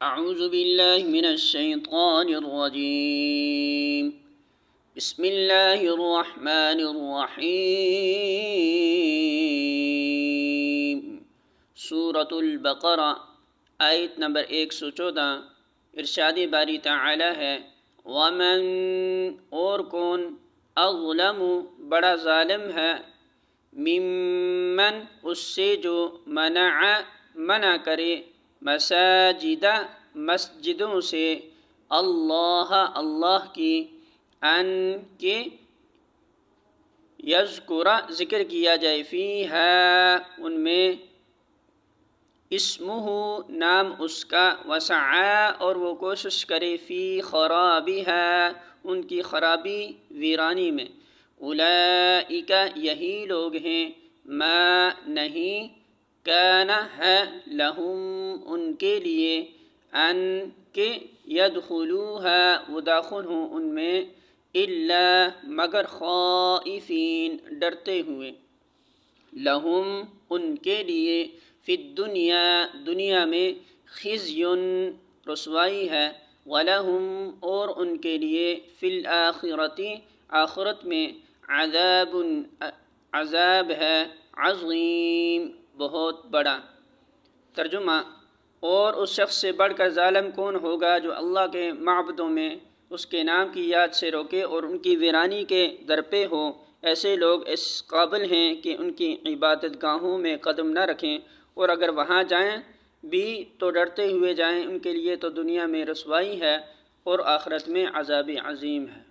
اعوذ باللہ من الشیطان الرجیم بسم اللہ الرحمن الرحیم سورۃ البقرہ آیت نمبر 114۔ ارشاد باری تعالی ہے، ومن اور کون، اظلم بڑا ظالم ہے، ممن اس سے جو منع کرے، مساجد مسجدوں سے، اللہ کی، ان کے یذکر ذکر کیا جائے، فیہا ان میں، اسمہ نام اس کا، وسعی اور وہ کوشش کرے، فی خرابہا ان کی خرابی ویرانی میں، اولئک یہی لوگ ہیں، ما نہیں، کان ہے، لہم ان کے لیے، ان کے یدخلوہا وہ داخل ہوں ان میں، الا مگر خائفین ڈرتے ہوئے، لہم ان کے لیے، فی الدنیا دنیا میں، خزی رسوائی ہے، ولہم اور ان کے لیے، فی الآخرۃ آخرت میں، عذاب ہے، عظیم بہت بڑا۔ ترجمہ، اور اس شخص سے بڑھ کر ظالم کون ہوگا جو اللہ کے معبدوں میں اس کے نام کی یاد سے روکے اور ان کی ویرانی کے درپے ہو۔ ایسے لوگ اس قابل ہیں کہ ان کی عبادت گاہوں میں قدم نہ رکھیں، اور اگر وہاں جائیں بھی تو ڈرتے ہوئے جائیں، ان کے لیے تو دنیا میں رسوائی ہے اور آخرت میں عذاب عظیم ہے۔